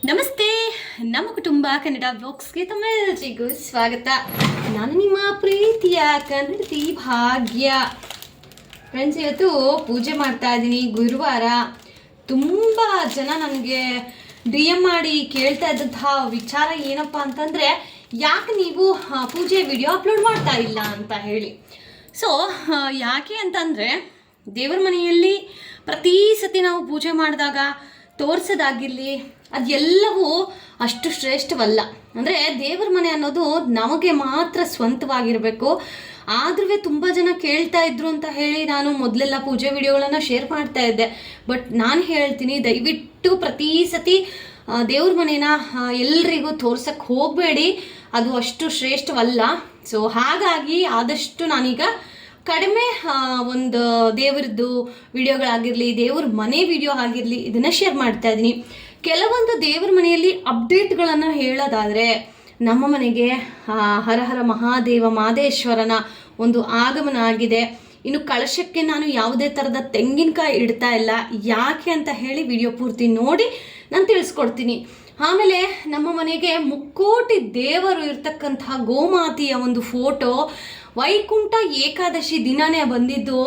ನಮಸ್ತೆ. ನಮ್ಮ ಕುಟುಂಬ ಕನ್ನಡ ಬ್ಲಾಗ್ಸ್ಗೆ ತಮ್ಮೆಲ್ಲರಿಗೂ ಸ್ವಾಗತ. ನಾನು ನಿಮ್ಮ ಪ್ರೀತಿಯ ಕನ್ನಡತಿ ಭಾಗ್ಯ. ಫ್ರೆಂಡ್ಸ್, ಇವತ್ತು ಪೂಜೆ ಮಾಡ್ತಾ ಇದ್ದೀನಿ. ಗುರುವಾರ. ತುಂಬ ಜನ ನನಗೆ ಡಿ ಎಮ್ ಮಾಡಿ ಕೇಳ್ತಾ ಇದ್ದಂತಹ ವಿಚಾರ ಏನಪ್ಪ ಅಂತಂದರೆ, ಯಾಕೆ ನೀವು ಪೂಜೆ ವಿಡಿಯೋ ಅಪ್ಲೋಡ್ ಮಾಡ್ತಾ ಇಲ್ಲ ಅಂತ ಹೇಳಿ. ಸೊ ಯಾಕೆ ಅಂತಂದರೆ, ದೇವರ ಮನೆಯಲ್ಲಿ ಪ್ರತಿ ಸತಿ ನಾವು ಪೂಜೆ ಮಾಡಿದಾಗ ತೋರಿಸೋದಾಗಿರಲಿ, ಅದೆಲ್ಲವೂ ಅಷ್ಟು ಶ್ರೇಷ್ಠವಲ್ಲ. ಅಂದರೆ ದೇವರ ಮನೆ ಅನ್ನೋದು ನಮಗೆ ಮಾತ್ರ ಸ್ವಂತವಾಗಿರಬೇಕು. ಆದ್ರೂ ತುಂಬ ಜನ ಕೇಳ್ತಾ ಇದ್ರು ಅಂತ ಹೇಳಿ ನಾನು ಮೊದಲೆಲ್ಲ ಪೂಜೆ ವಿಡಿಯೋಗಳನ್ನು ಶೇರ್ ಮಾಡ್ತಾ ಇದ್ದೆ. ಬಟ್ ನಾನು ಹೇಳ್ತೀನಿ, ದಯವಿಟ್ಟು ಪ್ರತಿ ಸತಿ ದೇವ್ರ ಮನೇನ ಎಲ್ರಿಗೂ ತೋರ್ಸಕ್ಕೆ ಹೋಗಬೇಡಿ, ಅದು ಅಷ್ಟು ಶ್ರೇಷ್ಠವಲ್ಲ. ಸೊ ಹಾಗಾಗಿ ಆದಷ್ಟು ನಾನೀಗ ಕಡಿಮೆ ಒಂದು ದೇವ್ರದ್ದು ವಿಡಿಯೋಗಳಾಗಿರಲಿ, ದೇವ್ರ ಮನೆ ವಿಡಿಯೋ ಆಗಿರಲಿ, ಇದನ್ನು ಶೇರ್ ಮಾಡ್ತಾ ಇದ್ದೀನಿ. ಕೆಲವೊಂದು ದೇವ್ರ ಮನೆಯಲ್ಲಿ ಅಪ್ಡೇಟ್ಗಳನ್ನು ಹೇಳೋದಾದರೆ, ನಮ್ಮ ಮನೆಗೆ ಹರಹರ ಮಹಾದೇವ ಮಾದೇಶ್ವರನ ಒಂದು ಆಗಮನ ಆಗಿದೆ. ಇನ್ನು ಕಳಶಕ್ಕೆ ನಾನು ಯಾವುದೇ ಥರದ ತೆಂಗಿನಕಾಯಿ ಇಡ್ತಾ ಇಲ್ಲ. ಯಾಕೆ ಅಂತ ಹೇಳಿ ವಿಡಿಯೋ ಪೂರ್ತಿ ನೋಡಿ ನಾನು ತಿಳಿಸ್ಕೊಡ್ತೀನಿ. ಆಮೇಲೆ ನಮ್ಮ ಮನೆಗೆ ಮುಕ್ಕೋಟಿ ದೇವರು ಇರ್ತಕ್ಕಂತಹ ಗೋಮಾತೆಯ ಒಂದು ಫೋಟೋ ವೈಕುಂಠ ಏಕಾದಶಿ ದಿನನೇ ಬಂದಿದ್ದು.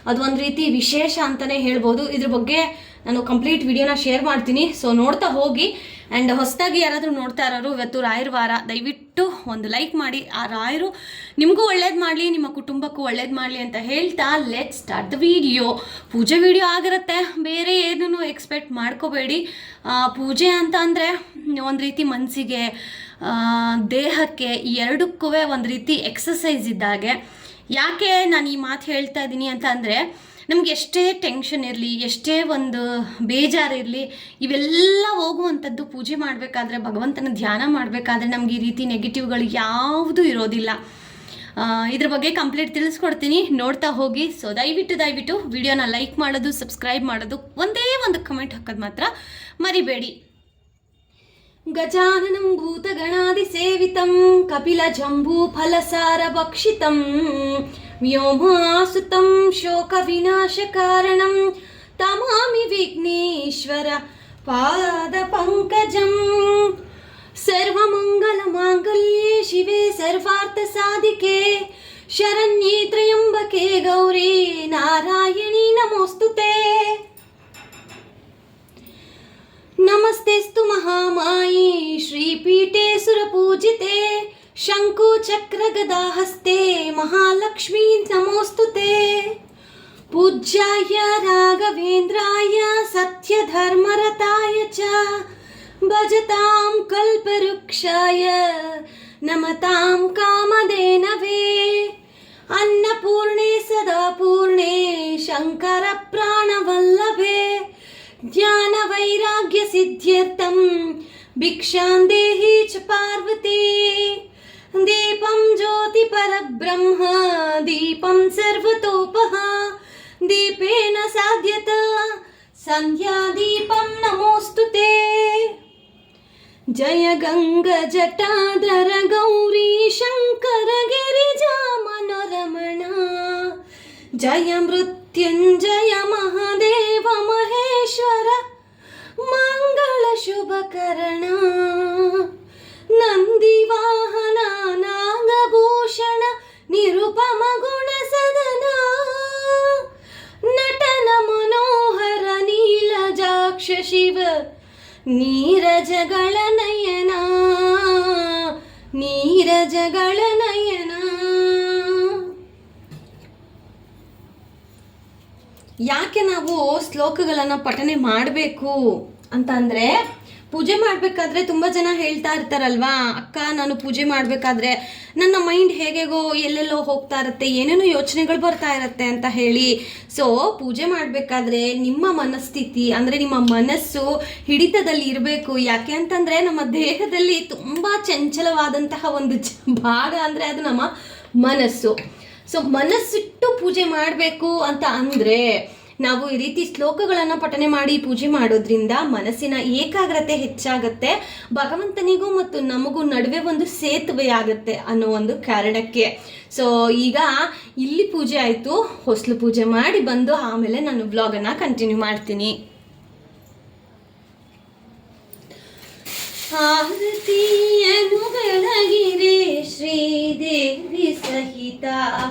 ಅದು ಒಂದು ರೀತಿ ವಿಶೇಷ ಅಂತಲೇ ಹೇಳ್ಬೋದು. ಇದ್ರ ಬಗ್ಗೆ ನಾನು ಕಂಪ್ಲೀಟ್ ವಿಡಿಯೋನ ಶೇರ್ ಮಾಡ್ತೀನಿ. ಸೊ ನೋಡ್ತಾ ಹೋಗಿ. ಆ್ಯಂಡ್ ಹೊಸದಾಗಿ ಯಾರಾದರೂ ನೋಡ್ತಾ ಇರೋರು, ಇವತ್ತು ರಾಯರ ವಾರ, ದಯವಿಟ್ಟು ಒಂದು ಲೈಕ್ ಮಾಡಿ. ಆ ರಾಯರು ನಿಮಗೂ ಒಳ್ಳೇದು ಮಾಡಲಿ, ನಿಮ್ಮ ಕುಟುಂಬಕ್ಕೂ ಒಳ್ಳೇದು ಮಾಡಲಿ ಅಂತ ಹೇಳ್ತಾ ಲೆಟ್ ಸ್ಟಾರ್ಟ್ ದ ವಿಡಿಯೋ. ಪೂಜೆ ವಿಡಿಯೋ ಆಗಿರುತ್ತೆ, ಬೇರೆ ಏನೂ ಎಕ್ಸ್ಪೆಕ್ಟ್ ಮಾಡ್ಕೋಬೇಡಿ. ಪೂಜೆ ಅಂತ ಅಂದರೆ ಒಂದು ರೀತಿ ಮನಸ್ಸಿಗೆ, ದೇಹಕ್ಕೆ, ಎರಡಕ್ಕೂ ಒಂದು ರೀತಿ ಎಕ್ಸಸೈಸ್ ಇದ್ದಾಗೆ. ಯಾಕೆ ನಾನು ಈ ಮಾತು ಹೇಳ್ತಾ ಇದ್ದೀನಿ ಅಂತ ಅಂದರೆ, ನಮ್ಗೆ ಎಷ್ಟೇ ಟೆನ್ಷನ್ ಇರಲಿ, ಎಷ್ಟೇ ಒಂದು ಬೇಜಾರಿರಲಿ, ಇವೆಲ್ಲ ಹೋಗುವಂಥದ್ದು ಪೂಜೆ ಮಾಡಬೇಕಾದ್ರೆ, ಭಗವಂತನ ಧ್ಯಾನ ಮಾಡಬೇಕಾದ್ರೆ ನಮ್ಗೆ ಈ ರೀತಿ ನೆಗೆಟಿವ್ಗಳು ಯಾವುದೂ ಇರೋದಿಲ್ಲ. ಇದ್ರ ಬಗ್ಗೆ ಕಂಪ್ಲೀಟ್ ತಿಳಿಸ್ಕೊಡ್ತೀನಿ, ನೋಡ್ತಾ ಹೋಗಿ. ಸೊ ದಯವಿಟ್ಟು ವಿಡಿಯೋನ ಲೈಕ್ ಮಾಡೋದು, ಸಬ್ಸ್ಕ್ರೈಬ್ ಮಾಡೋದು, ಒಂದೇ ಒಂದು ಕಮೆಂಟ್ ಹಾಕೋದು ಮಾತ್ರ ಮರಿಬೇಡಿ. ಗಜಾನನಂ ಭೂತಗಣಾದಿಸೇವಿತಂ ಕಪಿಲ ಜಂಬೂ ಫಲಸಾರ ಭಕ್ಷಿತಂ ವ್ಯೋಮಾಸುತಂ ಶೋಕ ವಿನಾಶ ಕಾರಣಂ ತಮಾಮಿ ವಿಘ್ನೇಶ್ವರ ಪಾದ ಪಂಕಜಂ. ಸರ್ವಮಂಗಲ ಮಾಂಗಲ್ಯೆ ಶಿವೆ ಸರ್ವಾರ್ಥ ಸಾಧಿಕೆ ಶರಣ್ಯೇ ತ್ರ್ಯಂಬಕೆ ಗೌರಿ ನಾರಾಯಣಿ ನಮೋಸ್ತುತೆ. ನಮಸ್ತೆಸ್ತು ಮಹಾಮಾಯಿ ಶ್ರೀಪೀಠೆ ಸುರಪೂಜಿತೆ ಶಂಕು ಚಕ್ರ ಗದಾಹಸ್ತೆ ಮಹಾಲಕ್ಷ್ಮೀ ನಮೋಸ್ತುತೆ. ಪೂಜ್ಯಾಯ ರಾಘವೇಂದ್ರಾಯ ಸತ್ಯಧರ್ಮರತಾಯ ಚ ಭಜತಾಂ ಕಲ್ಪವೃಕ್ಷಾಯ ನಮತಾಂ ಕಾಮಧೇನವೇ. ಅನ್ನಪೂರ್ಣೆ ಸದಾ ಪೂರ್ಣೆ ಶಂಕರ ಪ್ರಾಣವಲ್ಲಭೆ ಜ್ಞಾನ ವೈರಾಗ್ಯ ಸಿದ್ಧ್ಯರ್ಥಂ ಭಿಕ್ಷಾಂ ದೇಹಿ ಚ ಪಾರ್ವತಿ. ದೀಪಂ ಜ್ಯೋತಿ ಪರಬ್ರಹ್ಮ ದೀಪಂ ಸರ್ವತೋಪಹ ದೀಪೇನ ಸಾಧ್ಯತ ಸಂಧ್ಯಾ ದೀಪಂ ನಮೋಸ್ತುತೆ. ಜಯ ಗಂಗ ಜಟಾಧರ ಗೌರಿ ಶಂಕರ ಗಿರಿಜಾ ಮನೋರಮಣ ಜಯ ಮೃತ್ಯುಂಜಯ ಮಹಾದೇವ ಮಹೇಶ್ವರ ಮಂಗಳ ಶುಭಕರಣ. ನಂದಿ ವಾಹನ ನಾಗಭೂಷಣ ನಿರುಪಮ ಗುಣ ಸದನ ನಟನ ಮನೋಹರ ನೀಲಜಾಕ್ಷ ಶಿವ ನೀರಜಗಳ ನಯನ ನೀರಜಗಳ ನಯನ. ಯಾಕೆ ನಾವು ಶ್ಲೋಕಗಳನ್ನು ಪಠನೆ ಮಾಡಬೇಕು ಅಂತ ಅಂದರೆ, ಪೂಜೆ ಮಾಡಬೇಕಾದ್ರೆ ತುಂಬ ಜನ ಹೇಳ್ತಾ ಇರ್ತಾರಲ್ವಾ, ಅಕ್ಕ ನಾನು ಪೂಜೆ ಮಾಡಬೇಕಾದ್ರೆ ನನ್ನ ಮೈಂಡ್ ಹೇಗೆಗೋ ಎಲ್ಲೆಲ್ಲೋ ಹೋಗ್ತಾ ಇರುತ್ತೆ, ಏನೇನೋ ಯೋಚನೆಗಳು ಬರ್ತಾ ಇರುತ್ತೆ ಅಂತ ಹೇಳಿ. ಸೊ ಪೂಜೆ ಮಾಡಬೇಕಾದ್ರೆ ನಿಮ್ಮ ಮನಸ್ಥಿತಿ ಅಂದರೆ ನಿಮ್ಮ ಮನಸ್ಸು ಹಿಡಿತದಲ್ಲಿ ಇರಬೇಕು. ಯಾಕೆ ಅಂತಂದರೆ, ನಮ್ಮ ದೇಹದಲ್ಲಿ ತುಂಬ ಚಂಚಲವಾದಂತಹ ಒಂದು ಭಾಗ ಅಂದರೆ ಅದು ನಮ್ಮ ಮನಸ್ಸು. ಸೊ ಮನಸ್ಸಿಟ್ಟು ಪೂಜೆ ಮಾಡಬೇಕು ಅಂತ ಅಂದರೆ ನಾವು ಈ ರೀತಿ ಶ್ಲೋಕಗಳನ್ನು ಪಠನೆ ಮಾಡಿ ಪೂಜೆ ಮಾಡೋದ್ರಿಂದ ಮನಸ್ಸಿನ ಏಕಾಗ್ರತೆ ಹೆಚ್ಚಾಗುತ್ತೆ, ಭಗವಂತನಿಗೂ ಮತ್ತು ನಮಗೂ ನಡುವೆ ಒಂದು ಸೇತುವೆ ಆಗುತ್ತೆ ಅನ್ನೋ ಒಂದು ಕಾರಣಕ್ಕೆ. ಸೊ ಈಗ ಇಲ್ಲಿ ಪೂಜೆ ಆಯಿತು, ಹೊಸಲು ಪೂಜೆ ಮಾಡಿ ಬಂದು ಆಮೇಲೆ ನಾನು ವ್ಲಾಗನ್ನು ಕಂಟಿನ್ಯೂ ಮಾಡ್ತೀನಿ. ಆರತಿಯನ್ನು ಬೆಳಗಿರೆ ಶ್ರೀದೇವಿ ಸಹಿತ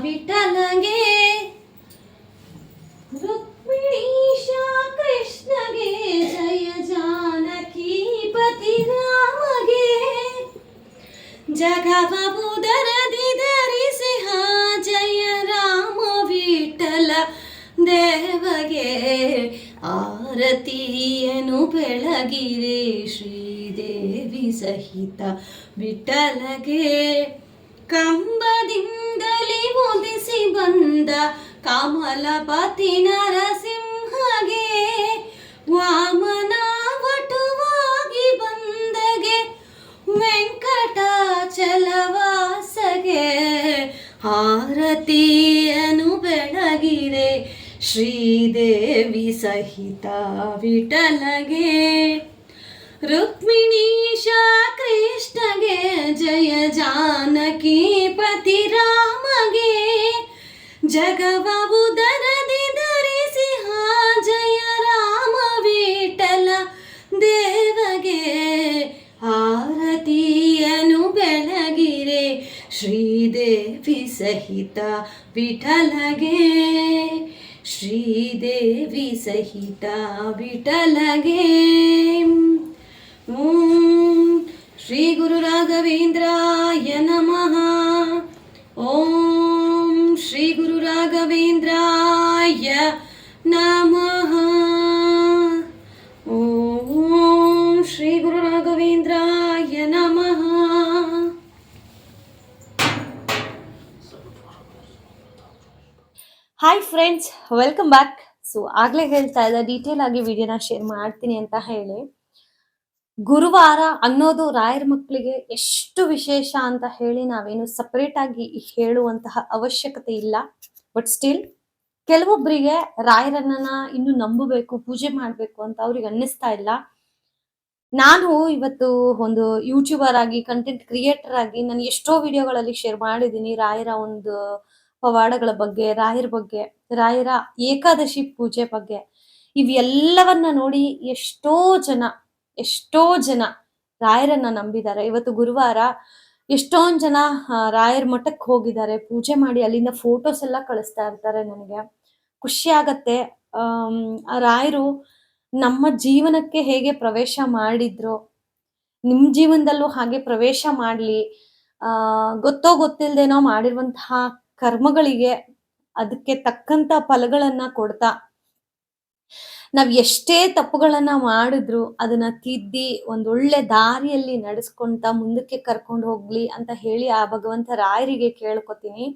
ವಿಠಲಗೆ, ರುಕ್ಮಿಣೀಶ ಕೃಷ್ಣಗೆ, ಜಯ ಜಾನಕಿ ಪತಿ ರಾಮಗೆ, ಜಗವ ಉದರದಿ ಧರಿಸಿಹ ಜಯ ರಾಮ ವಿಠಲ ದೇವಗೆ, ಆರತಿಯನ್ನು ಬೆಳಗಿರೆ ಶ್ರೀದೇವಿ ಸಹಿತ ವಿಠಲಗೆ, ಕಂಬದಿಂದಲೇ ಉದಿಸಿ ಬಂದ ಕಮಲಪತಿ ನರಸಿಂಹಗೆ, ವಾಮನ ವಟುವಾಗಿ ಬಂದಗೆ ವೆಂಕಟಾಚಲವಾಸಗೆ, ಆರತಿಯನ್ನು ಬೆಳಗಿರೆ ಶ್ರೀದೇವಿ ಸಹಿತ ವಿಠಲಗೆ, ರುಕ್ಮಿಣೀಶ ಕೃಷ್ಣಗೆ, ಜಯ ಜಾನಕಿ ಪತಿ ರಾಮಗೆ, ಜಗವ ಉದರದಿ ಧರಿಸಿಹ ಜಯ ರಾಮ ವಿಠಲ ದೇವಗೆ, ಆರತಿಯನ್ನು ಬೆಳಗಿರೆ ಶ್ರೀದೇವಿ ಸಹಿತ ವಿಠಲಗೆ, ಶ್ರೀದೇವಿ ಸಹಿತ ವಿಠಲಗೆ. ಓಂ ಶ್ರೀ ಗುರು ರಾಘವೇಂದ್ರಾಯ ನಮಃ. ಓಂ ಶ್ರೀ ಗುರು ರಾಘವೇಂದ್ರಾಯ ನಮಃ. ಓಂ ಶ್ರೀ ಗುರು ರಾಘವೇಂದ್ರಾಯ ನಮಃ. Hi friends, welcome back. So ಆಗ್ಲೇ ಹೇಳ್ತಾ ಇದ್ದ ಡೀಟೇಲ್ ಆಗಿ ವಿಡಿಯೋನ ಶೇರ್ ಮಾಡ್ತೀನಿ ಅಂತ ಹೇಳಿ, ಗುರುವಾರ ಅನ್ನೋದು ರಾಯರ ಮಕ್ಕಳಿಗೆ ಎಷ್ಟು ವಿಶೇಷ ಅಂತ ಹೇಳಿ ನಾವೇನು ಸಪರೇಟ್ ಆಗಿ ಹೇಳುವಂತಹ ಅವಶ್ಯಕತೆ ಇಲ್ಲ. ಬಟ್ ಸ್ಟಿಲ್ ಕೆಲವೊಬ್ಬರಿಗೆ ರಾಯರನ್ನ ಇನ್ನು ನಂಬಬೇಕು, ಪೂಜೆ ಮಾಡ್ಬೇಕು ಅಂತ ಅವ್ರಿಗೆ ಅನ್ನಿಸ್ತಾ ಇಲ್ಲ. ನಾನು ಇವತ್ತು ಒಂದು ಯೂಟ್ಯೂಬರ್ ಆಗಿ, ಕಂಟೆಂಟ್ ಕ್ರಿಯೇಟರ್ ಆಗಿ ನಾನು ಎಷ್ಟೋ ವಿಡಿಯೋಗಳಲ್ಲಿ ಶೇರ್ ಮಾಡಿದ್ದೀನಿ ರಾಯರ ಒಂದು ಪವಾಡಗಳ ಬಗ್ಗೆ, ರಾಯರ ಬಗ್ಗೆ, ರಾಯರ ಏಕಾದಶಿ ಪೂಜೆ ಬಗ್ಗೆ. ಇವೆಲ್ಲವನ್ನ ನೋಡಿ ಎಷ್ಟೋ ಜನ ರಾಯರನ್ನ ನಂಬಿದ್ದಾರೆ. ಇವತ್ತು ಗುರುವಾರ ಎಷ್ಟೊಂದ್ ಜನ ರಾಯರ ಮಠಕ್ಕೆ ಹೋಗಿದ್ದಾರೆ, ಪೂಜೆ ಮಾಡಿ ಅಲ್ಲಿಂದ ಫೋಟೋಸ್ ಎಲ್ಲ ಕಳಿಸ್ತಾ ಇರ್ತಾರೆ. ನನಗೆ ಖುಷಿ ಆಗತ್ತೆ. ಆ ರಾಯರು ನಮ್ಮ ಜೀವನಕ್ಕೆ ಹೇಗೆ ಪ್ರವೇಶ ಮಾಡಿದ್ರು, ನಿಮ್ ಜೀವನದಲ್ಲೂ ಹಾಗೆ ಪ್ರವೇಶ ಮಾಡ್ಲಿ. ಗೊತ್ತೋ ಗೊತ್ತಿಲ್ದೇನೋ ಮಾಡಿರುವಂತಹ ಕರ್ಮಗಳಿಗೆ ಅದಕ್ಕೆ ತಕ್ಕಂತ ಫಲಗಳನ್ನ ಕೊಡ್ತಾ, ನಾವ್ ಎಷ್ಟೇ ತಪ್ಪುಗಳನ್ನ ಮಾಡಿದ್ರು ಅದನ್ನ ತಿದ್ದಿ ಒಂದೊಳ್ಳೆ ದಾರಿಯಲ್ಲಿ ನಡೆಸ್ಕೊಂತ ಮುಂದಕ್ಕೆ ಕರ್ಕೊಂಡು ಹೋಗ್ಲಿ ಅಂತ ಹೇಳಿ ಆ ಭಗವಂತ ರಾಯರಿಗೆ ಕೇಳ್ಕೊತೀನಿ.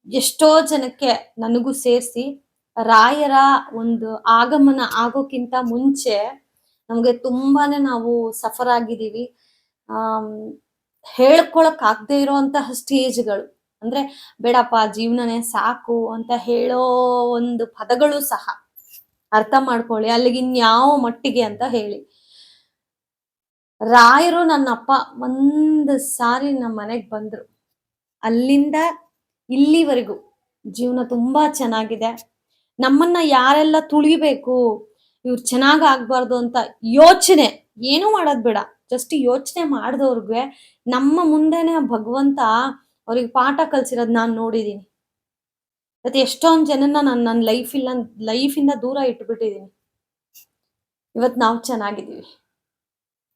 ಎಷ್ಟೋ ಜನಕ್ಕೆ, ನನಗೂ ಸೇರಿಸಿ, ರಾಯರ ಒಂದು ಆಗಮನ ಆಗೋಕ್ಕಿಂತ ಮುಂಚೆ ನಮ್ಗೆ ತುಂಬಾನೇ ನಾವು ಸಫರ್ ಆಗಿದೀವಿ. ಹೇಳ್ಕೊಳಕ್ ಆಗದೆ ಇರೋಂತಹ ಸ್ಟೇಜ್ಗಳು, ಅಂದ್ರೆ ಬೇಡಪ್ಪ ಜೀವನನೇ ಸಾಕು ಅಂತ ಹೇಳೋ ಒಂದು ಪದಗಳು ಸಹ ಅರ್ಥ ಮಾಡ್ಕೊಳ್ಳಿ, ಅಲ್ಲಿಗೆ ಇನ್ಯಾವ ಮಟ್ಟಿಗೆ ಅಂತ ಹೇಳಿ. ರಾಯರು ನನ್ನಪ್ಪ ಒಂದು ಸಾರಿ ನಮ್ಮ ಮನೆಗ್ ಬಂದ್ರು, ಅಲ್ಲಿಂದ ಇಲ್ಲಿವರೆಗೂ ಜೀವನ ತುಂಬಾ ಚೆನ್ನಾಗಿದೆ. ನಮ್ಮನ್ನ ಯಾರೆಲ್ಲ ತುಳಿಬೇಕು, ಇವ್ರು ಚೆನ್ನಾಗ್ ಆಗ್ಬಾರ್ದು ಅಂತ ಯೋಚನೆ ಏನು ಮಾಡೋದ್ ಬೇಡ, ಜಸ್ಟ್ ಯೋಚನೆ ಮಾಡಿದವ್ರಿಗೆ ನಮ್ಮ ಮುಂದೆನೆ ಭಗವಂತ ಅವ್ರಿಗೆ ಪಾಠ ಕಲ್ಸಿರೋದ್ ನಾನ್ ನೋಡಿದೀನಿ. ಮತ್ತೆ ಎಷ್ಟೊಂದ್ ಜನನ್ನ ನನ್ನ ಲೈಫಿಂದ ದೂರ ಇಟ್ಬಿಟ್ಟಿದೀನಿ. ಇವತ್ ನಾವು ಚೆನ್ನಾಗಿದ್ದೀವಿ.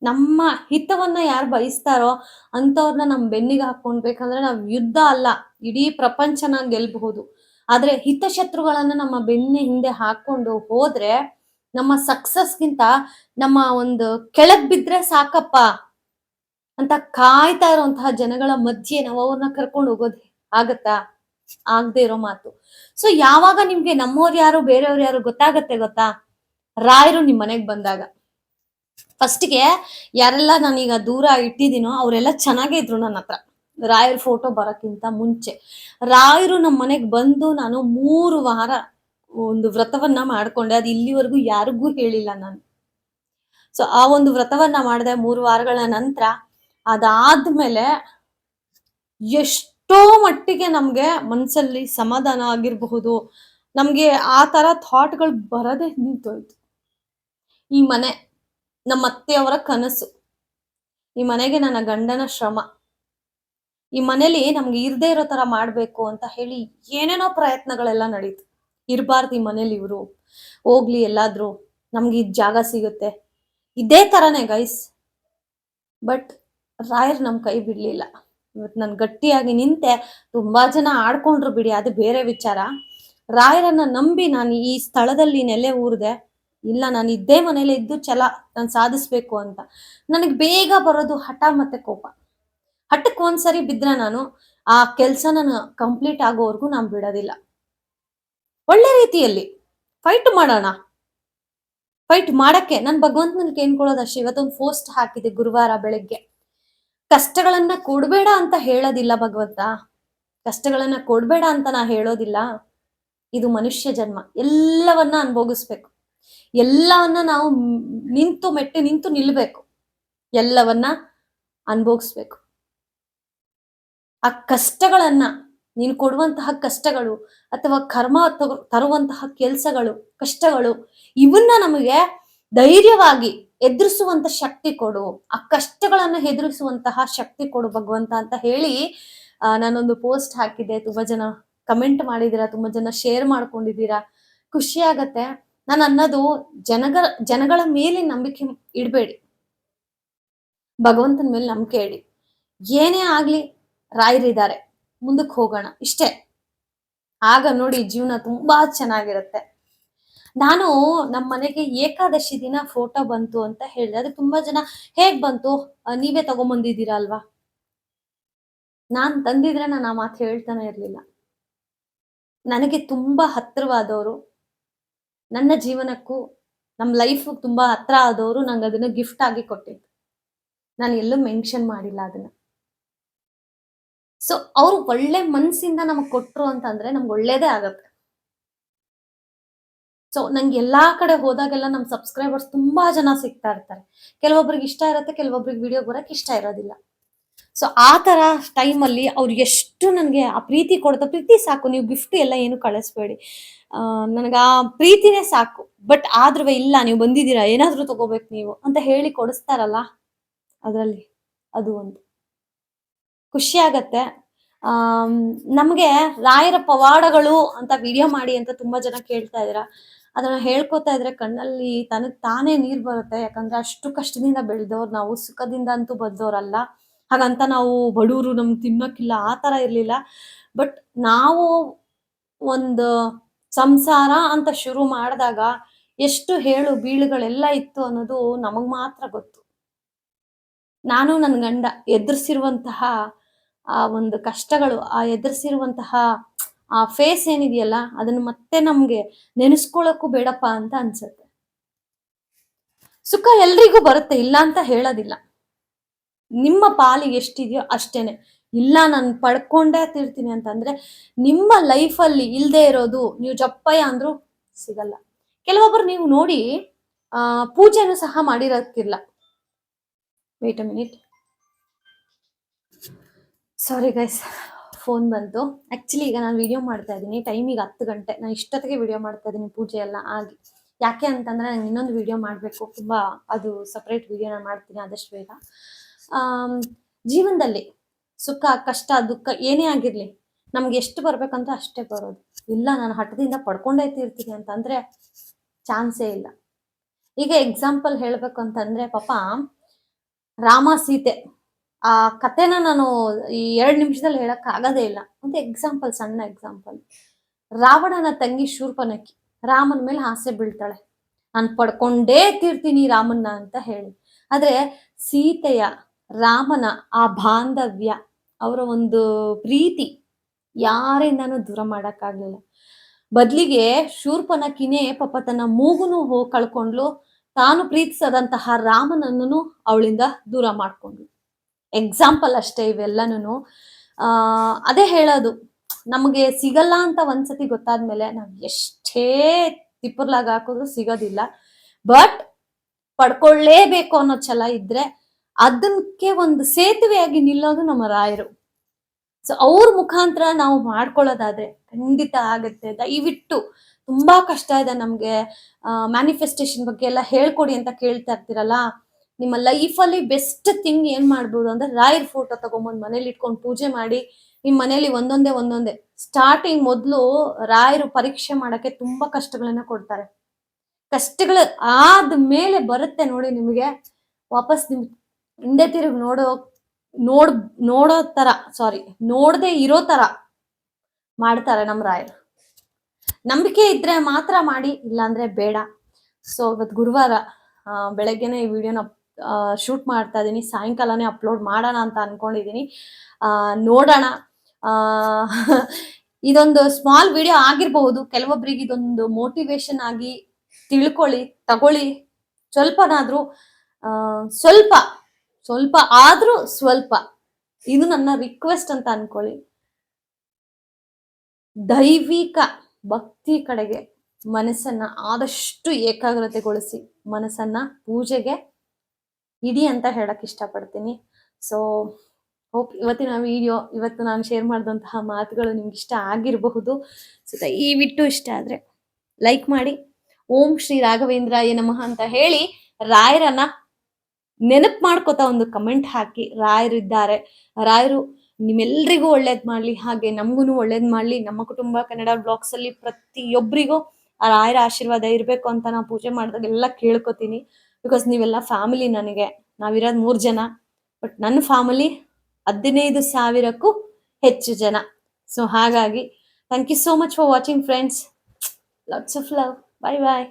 ನಮ್ಮ ಹಿತವನ್ನ ಯಾರು ಬಯಸ್ತಾರೋ ಅಂತವ್ರನ್ನ ನಮ್ ಬೆನ್ನಿಗೆ ಹಾಕೊಂಡ್ಬೇಕಂದ್ರೆ ನಾವ್ ಯುದ್ಧ ಅಲ್ಲ, ಇಡೀ ಪ್ರಪಂಚನ ಗೆಲ್ಬಹುದು. ಆದ್ರೆ ಹಿತಶತ್ರುಗಳನ್ನ ನಮ್ಮ ಬೆನ್ನ ಹಿಂದೆ ಹಾಕೊಂಡು ಹೋದ್ರೆ ನಮ್ಮ ಸಕ್ಸಸ್ಗಿಂತ ನಮ್ಮ ಒಂದು ಕೆಳಗ್ ಬಿದ್ರೆ ಸಾಕಪ್ಪ ಅಂತ ಕಾಯ್ತಾ ಇರುವಂತಹ ಜನಗಳ ಮಧ್ಯೆ ನಾವು ಅವ್ರನ್ನ ಕರ್ಕೊಂಡು ಹೋಗೋದು ಆಗತ್ತಾ? ಆಗದೆ ಇರೋ ಮಾತು. ಸೊ ಯಾವಾಗ ನಿಮ್ಗೆ ನಮ್ಮವ್ರು ಯಾರು ಬೇರೆಯವ್ರು ಯಾರು ಗೊತ್ತಾಗತ್ತೆ ಗೊತ್ತಾ? ರಾಯರು ನಿಮ್ ಮನೆಗ್ ಬಂದಾಗ. ಫಸ್ಟ್ಗೆ ಯಾರೆಲ್ಲ ನಾನೀಗ ದೂರ ಇಟ್ಟಿದ್ದೀನೋ ಅವರೆಲ್ಲ ಚೆನ್ನಾಗೇ ಇದ್ರು ನನ್ನ ಹತ್ರ, ರಾಯರ್ ಫೋಟೋ ಬರೋಕ್ಕಿಂತ ಮುಂಚೆ. ರಾಯರು ನಮ್ಮ ಮನೆಗ್ ಬಂದು ನಾನು 3 ವಾರ ಒಂದು ವ್ರತವನ್ನ ಮಾಡ್ಕೊಂಡೆ. ಅದು ಇಲ್ಲಿವರೆಗೂ ಯಾರಿಗೂ ಹೇಳಿಲ್ಲ ನಾನು. ಸೊ ಆ ಒಂದು ವ್ರತವನ್ನ ಮಾಡಿದೆ 3 ವಾರಗಳ ನಂತರ. ಅದಾದ್ಮೇಲೆ ಎಷ್ಟೋ ಮಟ್ಟಿಗೆ ನಮ್ಗೆ ಮನ್ಸಲ್ಲಿ ಸಮಾಧಾನ ಆಗಿರಬಹುದು, ನಮ್ಗೆ ಆ ತರ ಥಾಟ್ಗಳು ಬರದೇ ನಿಂತೋಯ್ತು. ಈ ಮನೆ ನಮ್ಮ ಅತ್ತೆಯವರ ಕನಸು, ಈ ಮನೆಗೆ ನನ್ನ ಗಂಡನ ಶ್ರಮ, ಈ ಮನೇಲಿ ನಮ್ಗೆ ಇರ್ದೇ ಇರೋ ತರ ಮಾಡ್ಬೇಕು ಅಂತ ಹೇಳಿ ಏನೇನೋ ಪ್ರಯತ್ನಗಳೆಲ್ಲ ನಡೀತು. ಇರ್ಬಾರ್ದು ಈ ಮನೇಲಿ ಇವ್ರು, ಹೋಗ್ಲಿ ಎಲ್ಲಾದ್ರೂ ನಮ್ಗೆ ಇದ್ ಜಾಗ ಸಿಗುತ್ತೆ, ಇದೇ ತರನೇ ಗೈಸ್. ಬಟ್ ರಾಯರ್ ನಮ್ ಕೈ ಬಿಡ್ಲಿಲ್ಲ. ಇವತ್ತು ನಾನು ಗಟ್ಟಿಯಾಗಿ ನಿಂತೆ. ತುಂಬಾ ಜನ ಆಡ್ಕೊಂಡ್ರು ಬಿಡಿ, ಅದು ಬೇರೆ ವಿಚಾರ. ರಾಯರನ್ನ ನಂಬಿ ನಾನು ಈ ಸ್ಥಳದಲ್ಲಿ ನೆಲೆ ಊರ್ದೆ. ಇಲ್ಲ, ನಾನು ಇದ್ದೇ ಮನೇಲಿ ಇದ್ದು ಛಲ ನಾನು ಸಾಧಿಸ್ಬೇಕು ಅಂತ. ನನಗೆ ಬೇಗ ಬರೋದು ಹಠ ಮತ್ತೆ ಕೋಪ. ಹಠಕ್ಕೆ ಒಂದ್ಸರಿ ಬಿದ್ರೆ ನಾನು ಆ ಕೆಲ್ಸ ನಾನು ಕಂಪ್ಲೀಟ್ ಆಗೋವರೆಗೂ ನಾನು ಬಿಡೋದಿಲ್ಲ. ಒಳ್ಳೆ ರೀತಿಯಲ್ಲಿ ಫೈಟ್ ಮಾಡೋಣ. ಫೈಟ್ ಮಾಡಕ್ಕೆ ನಾನು ಭಗವಂತನ ಕೇಳ್ಕೊಳ್ಳೋದಷ್ಟೇ. ಇವತ್ತೊಂದು ಪೋಸ್ಟ್ ಹಾಕಿದೆ ಗುರುವಾರ ಬೆಳಗ್ಗೆ. ಕಷ್ಟಗಳನ್ನ ಕೊಡ್ಬೇಡ ಅಂತ ಹೇಳೋದಿಲ್ಲ ಭಗವಂತ, ಕಷ್ಟಗಳನ್ನ ಕೊಡ್ಬೇಡ ಅಂತ ನಾ ಹೇಳೋದಿಲ್ಲ. ಇದು ಮನುಷ್ಯ ಜನ್ಮ, ಎಲ್ಲವನ್ನ ಅನುಭವಿಸ್ಬೇಕು, ಎಲ್ಲವನ್ನ ನಾವು ಮೆಟ್ಟಿ ನಿಂತು ನಿಲ್ಬೇಕು, ಎಲ್ಲವನ್ನ ಅನುಭವಿಸ್ಬೇಕು. ಆ ಕಷ್ಟಗಳನ್ನ, ನೀನು ಕೊಡುವಂತಹ ಕಷ್ಟಗಳು ಅಥವಾ ಕರ್ಮ ತರುವಂತಹ ಕೆಲ್ಸಗಳು, ಕಷ್ಟಗಳು, ಇವನ್ನ ನಮಗೆ ಧೈರ್ಯವಾಗಿ ಎದುರಿಸುವಂತ ಶಕ್ತಿ ಕೊಡು, ಆ ಕಷ್ಟಗಳನ್ನ ಎದುರಿಸುವಂತಹ ಶಕ್ತಿ ಕೊಡು ಭಗವಂತ ಅಂತ ಹೇಳಿ ನಾನೊಂದು ಪೋಸ್ಟ್ ಹಾಕಿದ್ದೆ. ತುಂಬಾ ಜನ ಕಮೆಂಟ್ ಮಾಡಿದೀರಾ, ತುಂಬಾ ಜನ ಶೇರ್ ಮಾಡ್ಕೊಂಡಿದ್ದೀರಾ, ಖುಷಿ ಆಗತ್ತೆ. ನಾನು ಅನ್ನೋದು ಜನಗಳ ಮೇಲೆ ನಂಬಿಕೆ ಇಡಬೇಡಿ, ಭಗವಂತನ ಮೇಲೆ ನಂಬಿಕೆ ಇಡಿ. ಏನೇ ಆಗ್ಲಿ ರಾಯರಿದ್ದಾರೆ, ಮುಂದಕ್ಕೆ ಹೋಗೋಣ ಇಷ್ಟೇ. ಆಗ ನೋಡಿ ಜೀವನ ತುಂಬಾ ಚೆನ್ನಾಗಿರುತ್ತೆ. ನಾನು ನಮ್ಮ ಮನೆಗೆ ಏಕಾದಶಿ ದಿನ ಫೋಟೋ ಬಂತು ಅಂತ ಹೇಳಿದೆ. ಅದಕ್ಕೆ ತುಂಬಾ ಜನ ಹೇಗ್ ಬಂತು, ನೀವೇ ತಗೊಂಬಂದಿದ್ದೀರಾ ಅಲ್ವಾ? ನಾನ್ ತಂದಿದ್ರೆ ನಾನು ಆ ಮಾತು ಹೇಳ್ತಾನೆ ಇರ್ಲಿಲ್ಲ. ನನಗೆ ತುಂಬಾ ಹತ್ರವಾದವರು, ನನ್ನ ಜೀವನಕ್ಕೂ ನಮ್ಮ ಲೈಫ್ ತುಂಬಾ ಹತ್ರ ಆದವರು ನಂಗೆ ಅದನ್ನ ಗಿಫ್ಟ್ ಆಗಿ ಕೊಟ್ಟಿದ್ದು. ನಾನು ಎಲ್ಲೂ ಮೆನ್ಷನ್ ಮಾಡಿಲ್ಲ ಅದನ್ನ. ಸೊ ಅವ್ರು ಒಳ್ಳೆ ಮನ್ಸಿಂದ ನಮಗ್ ಕೊಟ್ರು ಅಂತಂದ್ರೆ ನಮ್ಗೆ ಒಳ್ಳೇದೇ ಆಗತ್ತೆ. ಸೊ ನಂಗೆ ಎಲ್ಲಾ ಕಡೆ ಹೋದಾಗೆಲ್ಲ ನಮ್ ಸಬ್ಸ್ಕ್ರೈಬರ್ಸ್ ತುಂಬಾ ಜನ ಸಿಗ್ತಾ ಇರ್ತಾರೆ. ಕೆಲವೊಬ್ರಿಗೆ ಇಷ್ಟ ಇರುತ್ತೆ, ಕೆಲವೊಬ್ರಿಗೆ ವಿಡಿಯೋ ಬರಕ್ ಇಷ್ಟ ಇರೋದಿಲ್ಲ. ಸೊ ಆ ತರ ಟೈಮಲ್ಲಿ ಅವ್ರು ಎಷ್ಟು ನನ್ಗೆ ಆ ಪ್ರೀತಿ ಕೊಡ್ತಾ, ಪ್ರೀತಿ ಸಾಕು, ನೀವು ಗಿಫ್ಟ್ ಎಲ್ಲ ಏನು ಕಳಿಸ್ಬೇಡಿ, ನನಗ ಆ ಪ್ರೀತಿನೇ ಸಾಕು. ಬಟ್ ಆದ್ರೂ ಇಲ್ಲ, ನೀವು ಬಂದಿದ್ದೀರಾ, ಏನಾದ್ರೂ ತಗೋಬೇಕು ನೀವು ಅಂತ ಹೇಳಿ ಕೊಡಿಸ್ತಾರಲ್ಲ, ಅದ್ರಲ್ಲಿ ಅದು ಒಂದು ಖುಷಿ ಆಗತ್ತೆ. ನಮ್ಗೆ ರಾಯರ ಪವಾಡಗಳು ಅಂತ ವಿಡಿಯೋ ಮಾಡಿ ಅಂತ ತುಂಬಾ ಜನ ಕೇಳ್ತಾ ಇದ್ದೀರಾ. ಅದನ್ನ ಹೇಳ್ಕೊತಾ ಇದ್ರೆ ಕಣ್ಣಲ್ಲಿ ತಾನೇ ನೀರ್ ಬರುತ್ತೆ. ಯಾಕಂದ್ರೆ ಅಷ್ಟು ಕಷ್ಟದಿಂದ ಬೆಳೆದವ್ರು ನಾವು, ಸುಖದಿಂದ ಅಂತೂ ಬಂದವ್ರಲ್ಲ. ಹಾಗಂತ ನಾವು ಬಡವರು, ನಮ್ಗೆ ತಿನ್ನೋಕ್ಕಿಲ್ಲ ಆ ತರ ಇರ್ಲಿಲ್ಲ. ಬಟ್ ನಾವು ಒಂದು ಸಂಸಾರ ಅಂತ ಶುರು ಮಾಡಿದಾಗ ಎಷ್ಟು ಹೇಳು ಬೀಳುಗಳೆಲ್ಲ ಇತ್ತು ಅನ್ನೋದು ನಮಗ್ ಮಾತ್ರ ಗೊತ್ತು. ನಾನು ನನ್ನ ಗಂಡ ಎದುರಿಸಿರುವಂತಹ ಆ ಒಂದು ಕಷ್ಟಗಳು, ಆ ಎದುರಿಸಿರುವಂತಹ ಆ ಫೇಸ್ ಏನಿದೆಯಲ್ಲ, ಅದನ್ನ ಮತ್ತೆ ನಮ್ಗೆ ನೆನೆಸ್ಕೊಳಕ್ಕೂ ಬೇಡಪ್ಪ ಅಂತ ಅನ್ಸುತ್ತೆ. ಸುಖ ಎಲ್ರಿಗೂ ಬರುತ್ತೆ, ಇಲ್ಲ ಅಂತ ಹೇಳೋದಿಲ್ಲ. ನಿಮ್ಮ ಪಾಲಿಗೆ ಎಷ್ಟಿದೆಯೋ ಅಷ್ಟೇನೆ. ಇಲ್ಲ ನಾನು ಪಡ್ಕೊಂಡೇ ತಿರ್ತೀನಿ ಅಂತಂದ್ರೆ ನಿಮ್ಮ ಲೈಫಲ್ಲಿ ಇಲ್ದೇ ಇರೋದು ನೀವು ಜಪ್ಪಯ್ಯ ಅಂದ್ರೂ ಸಿಗಲ್ಲ. ಕೆಲವೊಬ್ರು ನೀವು ನೋಡಿ ಪೂಜೆನೂ ಸಹ ಮಾಡಿರೋಕ್ಕಿಲ್ಲ. Wait a minute, sorry guys, phone ಬಂತು. ಆಕ್ಚುಲಿ ಈಗ ನಾನು ವಿಡಿಯೋ ಮಾಡ್ತಾ ಇದ್ದೀನಿ, ಟೈಮಿಗೆ 10 ಗಂಟೆ. ನಾನು ಇಷ್ಟೊತ್ತಿಗೆ ವಿಡಿಯೋ ಮಾಡ್ತಾ ಇದ್ದೀನಿ, ಪೂಜೆ ಎಲ್ಲ ಆಗಿ. ಯಾಕೆ ಅಂತಂದ್ರೆ ನಂಗೆ ಇನ್ನೊಂದು ವಿಡಿಯೋ ಮಾಡಬೇಕು, ತುಂಬಾ ಅದು ಸಪ್ರೇಟ್ ವಿಡಿಯೋ ನಾನು ಮಾಡ್ತೀನಿ ಆದಷ್ಟು ಬೇಗ. ಜೀವನದಲ್ಲಿ ಸುಖ ಕಷ್ಟ ದುಃಖ ಏನೇ ಆಗಿರ್ಲಿ, ನಮ್ಗೆ ಎಷ್ಟು ಬರ್ಬೇಕಂತ ಅಷ್ಟೇ ಬರೋದು. ಇಲ್ಲ ನಾನು ಹಠದಿಂದ ಪಡ್ಕೊಂಡೇ ತೀರ್ತೀನಿ ಅಂತಂದ್ರೆ ಚಾನ್ಸೇ ಇಲ್ಲ. ಈಗ ಎಕ್ಸಾಂಪಲ್ ಹೇಳ್ಬೇಕು ಅಂತಂದ್ರೆ, ಪಾಪ ರಾಮ ಸೀತೆ ಆ ಕಥೆನ ನಾನು ಈ 2 ನಿಮಿಷದಲ್ಲಿ ಹೇಳಕ್ ಆಗದೇ ಇಲ್ಲ. ಒಂದು ಎಕ್ಸಾಂಪಲ್, ಸಣ್ಣ ಎಕ್ಸಾಂಪಲ್. ರಾವಣನ ತಂಗಿ ಶೂರ್ಪನಖಿ ರಾಮನ ಮೇಲೆ ಆಸೆ ಬೀಳ್ತಾಳೆ, ನಾನು ಪಡ್ಕೊಂಡೇ ತೀರ್ತೀನಿ ರಾಮನ್ನ ಅಂತ ಹೇಳಿ. ಆದ್ರೆ ಸೀತೆಯ, ರಾಮನ ಆ ಬಾಂಧವ್ಯ, ಅವರ ಒಂದು ಪ್ರೀತಿ ಯಾರಿಂದಾನು ದೂರ ಮಾಡಕ್ಕಾಗ್ಲಿಲ್ಲ. ಬದ್ಲಿಗೆ ಶೂರ್ಪನಖಿನೇ ಪಾಪ ತನ್ನ ಮೂಗುನು ಕಳ್ಕೊಂಡ್ಲು, ತಾನು ಪ್ರೀತಿಸದಂತಹ ರಾಮನನ್ನು ಅವಳಿಂದ ದೂರ ಮಾಡ್ಕೊಂಡ್ಲು. ಎಕ್ಸಾಂಪಲ್ ಅಷ್ಟೇ ಇವೆಲ್ಲನೂ. ಅದೇ ಹೇಳೋದು, ನಮಗೆ ಸಿಗಲ್ಲ ಅಂತ ಒಂದ್ಸತಿ ಗೊತ್ತಾದ್ಮೇಲೆ ನಾವ್ ಎಷ್ಟೇ ತಿಪ್ಪರ್ಲಾಗ ಹಾಕಿದ್ರು ಸಿಗೋದಿಲ್ಲ. ಬಟ್ ಪಡ್ಕೊಳ್ಳೇಬೇಕು ಅನ್ನೋ ಛಲ ಇದ್ರೆ ಅದಕ್ಕೆ ಒಂದು ಸೇತುವೆಯಾಗಿ ನಿಲ್ಲೋದು ನಮ್ಮ ರಾಯರು. ಸೊ ಅವ್ರ ಮುಖಾಂತರ ನಾವು ಮಾಡ್ಕೊಳ್ಳೋದಾದ್ರೆ ಖಂಡಿತ ಆಗತ್ತೆ. ದಯವಿಟ್ಟು ತುಂಬಾ ಕಷ್ಟ ಇದೆ ನಮ್ಗೆ, ಮ್ಯಾನಿಫೆಸ್ಟೇಷನ್ ಬಗ್ಗೆ ಎಲ್ಲ ಹೇಳ್ಕೊಡಿ ಅಂತ ಕೇಳ್ತಾ ಇರ್ತೀರಲ್ಲ, ನಿಮ್ಮ ಲೈಫಲ್ಲಿ ಬೆಸ್ಟ್ ಥಿಂಗ್ ಏನ್ ಮಾಡ್ಬೋದು ಅಂದ್ರೆ ರಾಯರ್ ಫೋಟೋ ತಗೊಂಬಂದು ಮನೇಲಿ ಇಟ್ಕೊಂಡು ಪೂಜೆ ಮಾಡಿ. ನಿಮ್ ಮನೇಲಿ ಒಂದೊಂದೇ ಸ್ಟಾರ್ಟಿಂಗ್ ಮೊದಲು ರಾಯರು ಪರೀಕ್ಷೆ ಮಾಡಕ್ಕೆ ತುಂಬಾ ಕಷ್ಟಗಳನ್ನ ಕೊಡ್ತಾರೆ. ಕಷ್ಟಗಳು ಆದ್ಮೇಲೆ ಬರುತ್ತೆ ನೋಡಿ ನಿಮಗೆ ವಾಪಸ್ ನಿಮ್ ಹಿಂದೆ ತಿರುಗಿ ನೋಡೋ ತರ, ಸಾರಿ, ನೋಡದೆ ಇರೋ ತರ ಮಾಡ್ತಾರೆ ನಮ್ ರಾಯರು. ನಂಬಿಕೆ ಇದ್ರೆ ಮಾತ್ರ ಮಾಡಿ, ಇಲ್ಲಾಂದ್ರೆ ಬೇಡ. ಸೊ ಇವತ್ತು ಗುರುವಾರ ಬೆಳಗ್ಗೆನೆ ಈ ವಿಡಿಯೋನ ಶೂಟ್ ಮಾಡ್ತಾ ಇದೀನಿ, ಸಾಯಂಕಾಲನೇ ಅಪ್ಲೋಡ್ ಮಾಡೋಣ ಅಂತ ಅನ್ಕೊಂಡಿದೀನಿ. ನೋಡೋಣ. ಇದೊಂದು ಸ್ಮಾಲ್ ವಿಡಿಯೋ ಆಗಿರಬಹುದು, ಕೆಲವೊಬ್ಬರಿಗೆ ಇದೊಂದು ಮೋಟಿವೇಶನ್ ಆಗಿ ತಿಳ್ಕೊಳ್ಳಿ, ತಗೊಳ್ಳಿ. ಸ್ವಲ್ಪನಾದ್ರೂ ಸ್ವಲ್ಪ ಆದ್ರೂ ಸ್ವಲ್ಪ, ಇದು ನನ್ನ ರಿಕ್ವೆಸ್ಟ್ ಅಂತ ಅನ್ಕೊಳ್ಳಿ. ದೈವಿಕ ಭಕ್ತಿ ಕಡೆಗೆ ಮನಸ್ಸನ್ನ ಆದಷ್ಟು ಏಕಾಗ್ರತೆಗೊಳಿಸಿ ಮನಸ್ಸನ್ನ ಪೂಜೆಗೆ ಇಡಿ ಅಂತ ಹೇಳಕ್ ಇಷ್ಟಪಡ್ತೀನಿ. ಸೊ ಹೋಪ್ ಇವತ್ತಿನ ವಿಡಿಯೋ, ಇವತ್ತು ನಾನು ಶೇರ್ ಮಾಡಿದಂತಹ ಮಾತುಗಳು ನಿಮ್ಗೆ ಇಷ್ಟ ಆಗಿರಬಹುದು. ಸೊ ದಯವಿಟ್ಟು ಇಷ್ಟ ಆದ್ರೆ ಲೈಕ್ ಮಾಡಿ, ಓಂ ಶ್ರೀ ರಾಘವೇಂದ್ರಾಯ ನಮಃ ಅಂತ ಹೇಳಿ ರಾಯರನ್ನ ನೆನಪು ಮಾಡ್ಕೋತಾ ಒಂದು ಕಮೆಂಟ್ ಹಾಕಿ. ರಾಯರಿದ್ದಾರೆ, ರಾಯರು ನಿಮ್ಮೆಲ್ರಿಗೂ ಒಳ್ಳೇದ್ ಮಾಡ್ಲಿ, ಹಾಗೆ ನಮ್ಗೂ ಒಳ್ಳೇದ್ ಮಾಡ್ಲಿ. ನಮ್ಮ ಕುಟುಂಬ ಕನ್ನಡ ಬ್ಲಾಗ್ಸ್ ಅಲ್ಲಿ ಪ್ರತಿಯೊಬ್ಬರಿಗೂ ಆ ರಾಯರ ಆಶೀರ್ವಾದ ಇರ್ಬೇಕು ಅಂತ ನಾವು ಪೂಜೆ ಮಾಡಿದಾಗ ಎಲ್ಲ ಕೇಳ್ಕೊತೀನಿ. ಬಿಕಾಸ್ ನೀವೆಲ್ಲ ಫ್ಯಾಮಿಲಿ ನನಗೆ. ನಾವಿರೋದು 3 ಜನ, ಬಟ್ ನನ್ನ ಫ್ಯಾಮಿಲಿ 15,000ಕ್ಕೂ ಹೆಚ್ಚು ಜನ. ಸೊ ಹಾಗಾಗಿ thank you so much for watching friends. Lots of love. Bye bye.